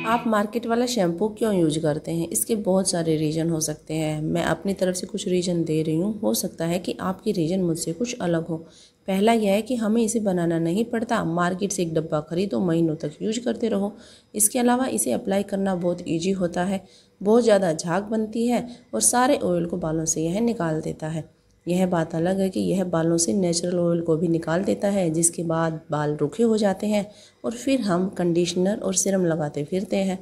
आप मार्केट वाला शैम्पू क्यों यूज करते हैं? इसके बहुत सारे रीज़न हो सकते हैं। मैं अपनी तरफ से कुछ रीज़न दे रही हूँ, हो सकता है कि आपकी रीज़न मुझसे कुछ अलग हो। पहला यह है कि हमें इसे बनाना नहीं पड़ता, मार्केट से एक डब्बा खरीदो, महीनों तक यूज करते रहो। इसके अलावा इसे अप्लाई करना बहुत ईजी होता है, बहुत ज़्यादा झाग बनती है और सारे ऑयल को बालों से यह निकाल देता है। यह बात अलग है कि यह बालों से नेचुरल ऑयल को भी निकाल देता है, जिसके बाद बाल रूखे हो जाते हैं और फिर हम कंडीशनर और सीरम लगाते फिरते हैं।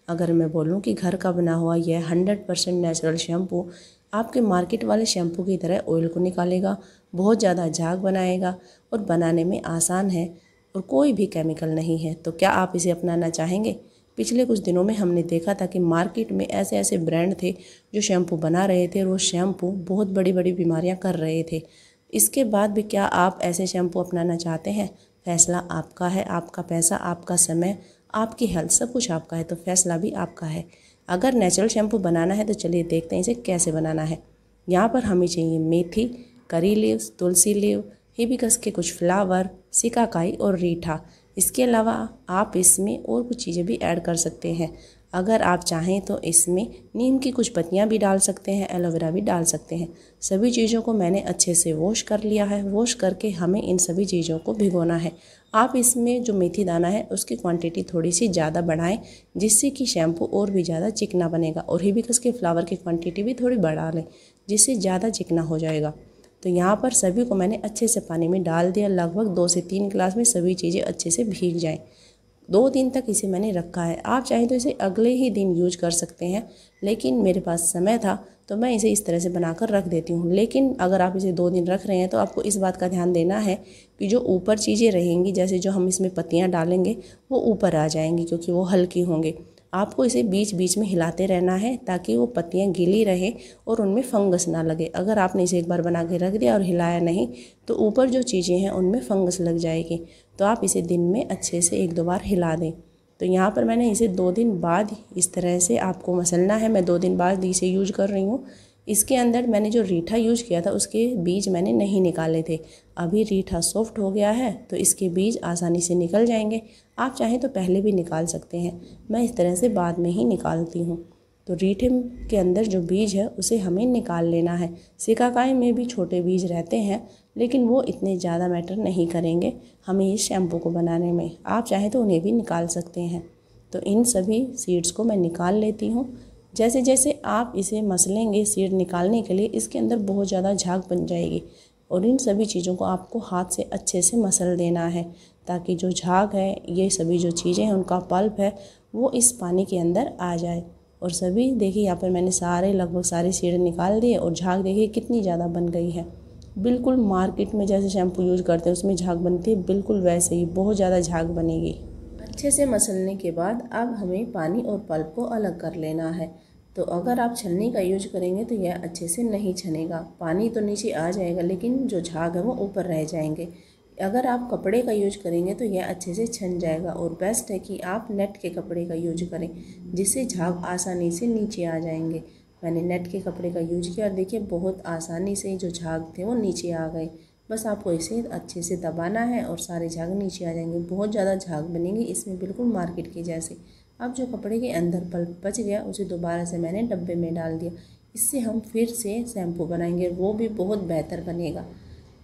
अगर मैं बोलूं कि घर का बना हुआ यह 100% नेचुरल शैम्पू आपके मार्केट वाले शैम्पू की तरह ऑयल को निकालेगा, बहुत ज़्यादा झाग बनाएगा और बनाने में आसान है और कोई भी केमिकल नहीं है। तो क्या आप इसे अपनाना चाहेंगे? पिछले कुछ दिनों में हमने देखा था कि मार्केट में ऐसे ऐसे ब्रांड थे जो शैम्पू बना रहे थे और वो शैम्पू बहुत बड़ी बड़ी बीमारियां कर रहे थे। इसके बाद भी क्या आप ऐसे शैम्पू अपनाना चाहते हैं? फैसला आपका है, आपका पैसा, आपका समय, आपकी हेल्थ, सब कुछ आपका है, तो फैसला भी आपका है। अगर नेचुरल शैम्पू बनाना है तो चलिए देखते हैं इसे कैसे बनाना है। यहाँ पर हमें चाहिए मेथी, करी लीव्स, तुलसी लीव, हिबिस्कस के कुछ फ्लावर, सिकाकाई और रीठा। इसके अलावा आप इसमें और कुछ चीज़ें भी ऐड कर सकते हैं। अगर आप चाहें तो इसमें नीम की कुछ पत्तियां भी डाल सकते हैं, एलोवेरा भी डाल सकते हैं। सभी चीज़ों को मैंने अच्छे से वॉश कर लिया है। वॉश करके हमें इन सभी चीज़ों को भिगोना है। आप इसमें जो मेथी दाना है उसकी क्वांटिटी थोड़ी सी ज़्यादा बढ़ाएं, जिससे कि शैम्पू और भी ज़्यादा चिकना बनेगा, और हिबिस्कस के फ्लावर की क्वांटिटी भी थोड़ी बढ़ा लें, जिससे ज़्यादा चिकना हो जाएगा। तो यहाँ पर सभी को मैंने अच्छे से पानी में डाल दिया। लगभग 2 से 3 गिलास में सभी चीज़ें अच्छे से भीग जाएं। 2 दिन तक इसे मैंने रखा है। आप चाहें तो इसे अगले ही दिन यूज कर सकते हैं, लेकिन मेरे पास समय था तो मैं इसे इस तरह से बनाकर रख देती हूँ। लेकिन अगर आप इसे 2 दिन रख रहे हैं तो आपको इस बात का ध्यान देना है कि जो ऊपर चीज़ें रहेंगी, जैसे जो हम इसमें पत्तियाँ डालेंगे, वो ऊपर आ जाएंगी क्योंकि वो हल्की होंगे। आपको इसे बीच बीच में हिलाते रहना है ताकि वो पत्तियाँ गीली रहें और उनमें फंगस ना लगे। अगर आपने इसे एक बार बना के रख दिया और हिलाया नहीं तो ऊपर जो चीज़ें हैं उनमें फंगस लग जाएगी। तो आप इसे दिन में अच्छे से 1-2 बार हिला दें। तो यहाँ पर मैंने इसे 2 दिन बाद इस तरह से आपको मसलना है। मैं 2 दिन बाद इसे यूज कर रही हूँ। इसके अंदर मैंने जो रीठा यूज किया था उसके बीज मैंने नहीं निकाले थे। अभी रीठा सॉफ्ट हो गया है तो इसके बीज आसानी से निकल जाएंगे। आप चाहें तो पहले भी निकाल सकते हैं, मैं इस तरह से बाद में ही निकालती हूँ। तो रीठे के अंदर जो बीज है उसे हमें निकाल लेना है। सिकाकाई में भी छोटे बीज रहते हैं, लेकिन वो इतने ज़्यादा मैटर नहीं करेंगे हमें इस शैम्पू को बनाने में। आप चाहें तो उन्हें भी निकाल सकते हैं। तो इन सभी सीड्स को मैं निकाल लेती हूँ। जैसे जैसे आप इसे मसलेंगे सीड निकालने के लिए, इसके अंदर बहुत ज़्यादा झाग बन जाएगी और इन सभी चीज़ों को आपको हाथ से अच्छे से मसल देना है ताकि जो झाग है, ये सभी जो चीज़ें हैं, उनका पल्प है, वो इस पानी के अंदर आ जाए। और सभी देखिए यहाँ पर मैंने लगभग सारे सीड निकाल दिए और झाग देखिए कितनी ज़्यादा बन गई है। बिल्कुल मार्केट में जैसे शैम्पू यूज करते हैं उसमें झाग बनती है, बिल्कुल वैसे ही बहुत ज़्यादा झाग बनेगी। अच्छे से मसलने के बाद अब हमें पानी और पल्प को अलग कर लेना है। तो अगर आप छन्नी का यूज करेंगे तो यह अच्छे से नहीं छनेगा, पानी तो नीचे आ जाएगा लेकिन जो झाग है वो ऊपर रह जाएंगे। अगर आप कपड़े का यूज करेंगे तो यह अच्छे से छन जाएगा और बेस्ट है कि आप नेट के कपड़े का यूज करें, जिससे झाग आसानी से नीचे आ जाएंगे। मैंने नेट के कपड़े का यूज किया और देखिए बहुत आसानी से जो झाग थे वो नीचे आ गए। बस आपको इसे अच्छे से दबाना है और सारे झाग नीचे आ जाएंगे। बहुत ज़्यादा झाग बनेंगे इसमें, बिल्कुल मार्केट के जैसे। अब जो कपड़े के अंदर पल्प बच गया उसे दोबारा से मैंने डब्बे में डाल दिया। इससे हम फिर से शैम्पू बनाएंगे, वो भी बहुत बेहतर बनेगा।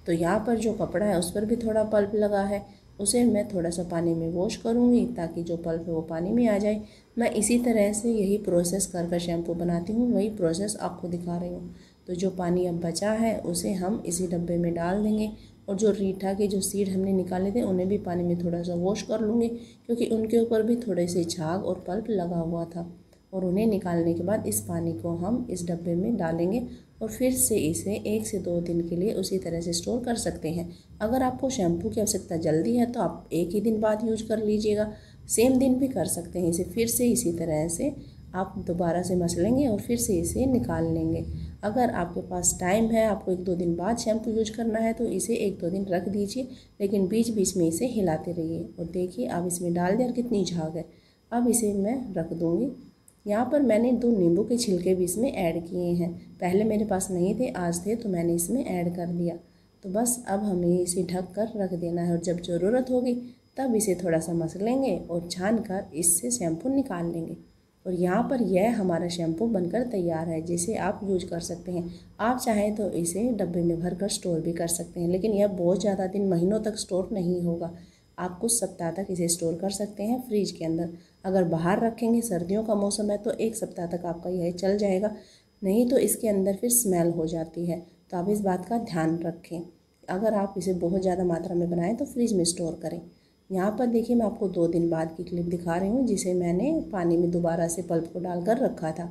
तो यहाँ पर जो कपड़ा है उस पर भी थोड़ा पल्प लगा है, उसे मैं थोड़ा सा पानी में वॉश करूँगी ताकि जो पल्प है वो पानी में आ जाए। मैं इसी तरह से यही प्रोसेस कर कर शैम्पू बनाती हूँ, वही प्रोसेस आपको दिखा रही हूँ। तो जो पानी अब बचा है उसे हम इसी डब्बे में डाल देंगे और जो रीठा के जो सीड हमने निकाले थे उन्हें भी पानी में थोड़ा सा वॉश कर लूँगी, क्योंकि उनके ऊपर भी थोड़े से झाग और पल्प लगा हुआ था। और उन्हें निकालने के बाद इस पानी को हम इस डब्बे में डालेंगे और फिर से इसे 1 से 2 दिन के लिए उसी तरह से स्टोर कर सकते हैं। अगर आपको शैम्पू की आवश्यकता जल्दी है तो आप 1 ही दिन बाद यूज कर लीजिएगा, सेम दिन भी कर सकते हैं इसे। फिर से इसी तरह से आप दोबारा से मसलेंगे और फिर से इसे निकाल लेंगे। अगर आपके पास टाइम है, आपको 1-2 दिन बाद शैम्पू यूज करना है तो इसे 1-2 दिन रख दीजिए, लेकिन बीच बीच में इसे हिलाते रहिए। और देखिए अब इसमें डाल दिया और कितनी झाग है। अब इसे मैं रख दूँगी। यहाँ पर मैंने 2 नींबू के छिलके भी इसमें ऐड किए हैं। पहले मेरे पास नहीं थे, आज थे, तो मैंने इसमें ऐड कर दिया। तो बस अब हमें इसे ढक कर रख देना है और जब ज़रूरत होगी तब इसे थोड़ा सा मसल लेंगे और छान कर इससे शैम्पू निकाल लेंगे। और यहाँ पर यह हमारा शैम्पू बनकर तैयार है, जिसे आप यूज कर सकते हैं। आप चाहें तो इसे डब्बे में भर कर स्टोर भी कर सकते हैं, लेकिन यह बहुत ज़्यादा दिन, महीनों तक स्टोर नहीं होगा। आप कुछ सप्ताह तक इसे स्टोर कर सकते हैं फ्रिज के अंदर। अगर बाहर रखेंगे, सर्दियों का मौसम है, तो 1 सप्ताह तक आपका यह चल जाएगा, नहीं तो इसके अंदर फिर स्मेल हो जाती है। तो आप इस बात का ध्यान रखें। अगर आप इसे बहुत ज़्यादा मात्रा में बनाएं तो फ्रिज में स्टोर करें। यहाँ पर देखिए, मैं आपको 2 दिन बाद की क्लिप दिखा रही हूँ, जिसे मैंने पानी में दोबारा से पल्प को डालकर रखा था।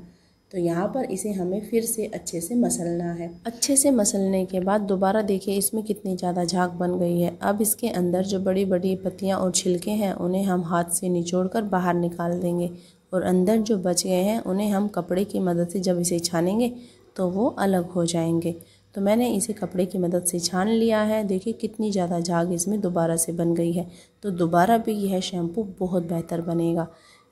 तो यहाँ पर इसे हमें फिर से अच्छे से मसलना है। अच्छे से मसलने के बाद दोबारा देखिए इसमें कितनी ज़्यादा झाग बन गई है। अब इसके अंदर जो बड़ी बड़ी पत्तियाँ और छिलके हैं उन्हें हम हाथ से निचोड़कर बाहर निकाल देंगे, और अंदर जो बच गए हैं उन्हें हम कपड़े की मदद से जब इसे छानेंगे तो वो अलग हो जाएंगे। तो मैंने इसे कपड़े की मदद से छान लिया है। देखिए कितनी ज़्यादा झाग इसमें दोबारा से बन गई है। तो दोबारा भी यह शैम्पू बहुत बेहतर बनेगा।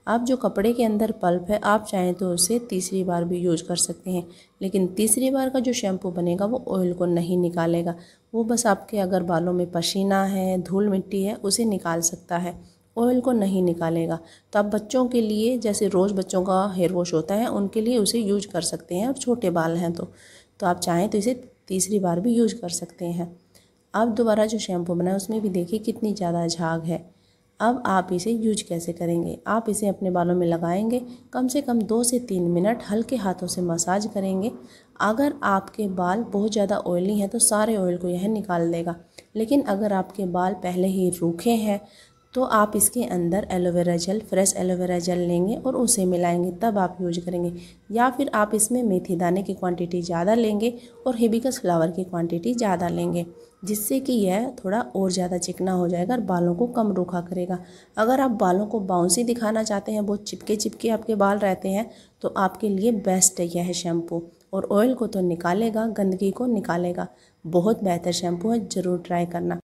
अब जो कपड़े के अंदर पल्प है, आप चाहें तो उसे तीसरी बार भी यूज कर सकते हैं, लेकिन तीसरी बार का जो शैम्पू बनेगा वो ऑयल को नहीं निकालेगा। वो बस आपके अगर बालों में पसीना है, धूल मिट्टी है, उसे निकाल सकता है, ऑयल को नहीं निकालेगा। तो आप बच्चों के लिए, जैसे रोज़ बच्चों का हेयर वॉश होता है, उनके लिए उसे यूज कर सकते हैं। और छोटे बाल हैं तो आप चाहें तो इसे तीसरी बार भी यूज कर सकते हैं। अब दोबारा जो शैम्पू बनाए उसमें भी देखिए कितनी ज़्यादा झाग है। अब आप इसे यूज कैसे करेंगे? आप इसे अपने बालों में लगाएंगे, कम से कम 2 से 3 मिनट हल्के हाथों से मसाज करेंगे। अगर आपके बाल बहुत ज़्यादा ऑयली हैं तो सारे ऑयल को यह निकाल देगा, लेकिन अगर आपके बाल पहले ही रूखे हैं तो आप इसके अंदर aloe vera gel, fresh aloe vera gel लेंगे और उसे मिलाएंगे, तब आप यूज करेंगे। या फिर आप इसमें मेथी दाने की क्वांटिटी ज़्यादा लेंगे और हिबिस्कस फ्लावर की क्वांटिटी ज़्यादा लेंगे, जिससे कि यह थोड़ा और ज़्यादा चिकना हो जाएगा और बालों को कम रूखा करेगा। अगर आप बालों को बाउंसी दिखाना चाहते हैं, बहुत चिपके चिपके आपके बाल रहते हैं, तो आपके लिए बेस्ट है यह शैम्पू। और ऑयल को तो निकालेगा, गंदगी को निकालेगा। बहुत बेहतर शैम्पू है, ज़रूर ट्राई करना।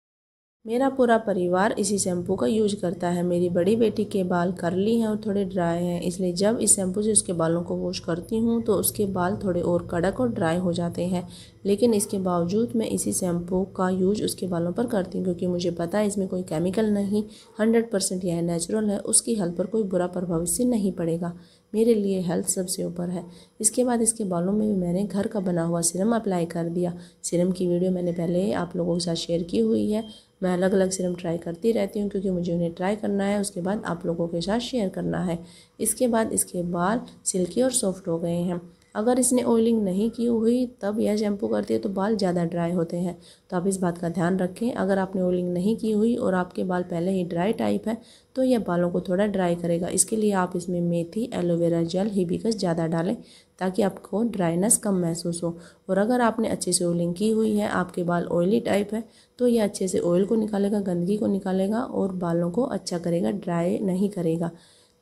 मेरा पूरा परिवार इसी शैम्पू का यूज करता है। मेरी बड़ी बेटी के बाल कर्ली हैं और थोड़े ड्राई हैं, इसलिए जब इस शैम्पू से उसके बालों को वॉश करती हूँ तो उसके बाल थोड़े और कड़क और ड्राई हो जाते हैं। लेकिन इसके बावजूद मैं इसी शैम्पू का यूज उसके बालों पर करती हूँ, क्योंकि मुझे पता है इसमें कोई केमिकल नहीं, 100% यह नेचुरल है, उसकी हेल्थ पर कोई बुरा प्रभाव इससे नहीं पड़ेगा। मेरे लिए हेल्थ सबसे ऊपर है। इसके बाद इसके बालों में भी मैंने घर का बना हुआ सीरम अप्लाई कर दिया। सीरम की वीडियो मैंने पहले आप लोगों के साथ शेयर की हुई है। मैं अलग अलग सीरम ट्राई करती रहती हूँ, क्योंकि मुझे उन्हें ट्राई करना है, उसके बाद आप लोगों के साथ शेयर करना है। इसके बाद इसके बाल सिल्की और सॉफ्ट हो गए हैं। अगर इसने ऑयलिंग नहीं की हुई तब यह शैम्पू करती है तो बाल ज़्यादा ड्राई होते हैं, तो आप इस बात का ध्यान रखें। अगर आपने ऑयलिंग नहीं की हुई और आपके बाल पहले ही ड्राई टाइप है तो यह बालों को थोड़ा ड्राई करेगा। इसके लिए आप इसमें मेथी, एलोवेरा जेल, हिबिस्कस ज़्यादा डालें, ताकि आपको ड्राइनेस कम महसूस हो। और अगर आपने अच्छे से ऑयलिंग की हुई है, आपके बाल ऑयली टाइप है, तो यह अच्छे से ऑयल को निकालेगा, गंदगी को निकालेगा और बालों को अच्छा करेगा, ड्राई नहीं करेगा।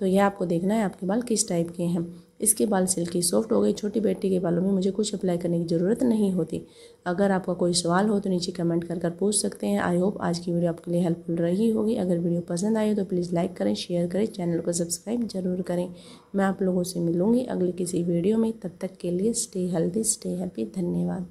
तो यह आपको देखना है आपके बाल किस टाइप के हैं। इसके बाल सिल्की सॉफ्ट हो गई। छोटी बेटी के बालों में मुझे कुछ अप्लाई करने की ज़रूरत नहीं होती। अगर आपका कोई सवाल हो तो नीचे कमेंट कर पूछ सकते हैं। आई होप आज की वीडियो आपके लिए हेल्पफुल रही होगी। अगर वीडियो पसंद आई हो तो प्लीज़ लाइक करें, शेयर करें, चैनल को सब्सक्राइब जरूर करें। मैं आप लोगों से मिलूँगी अगली किसी वीडियो में। तब तक के लिए स्टे हेल्दी, स्टे हैप्पी। धन्यवाद।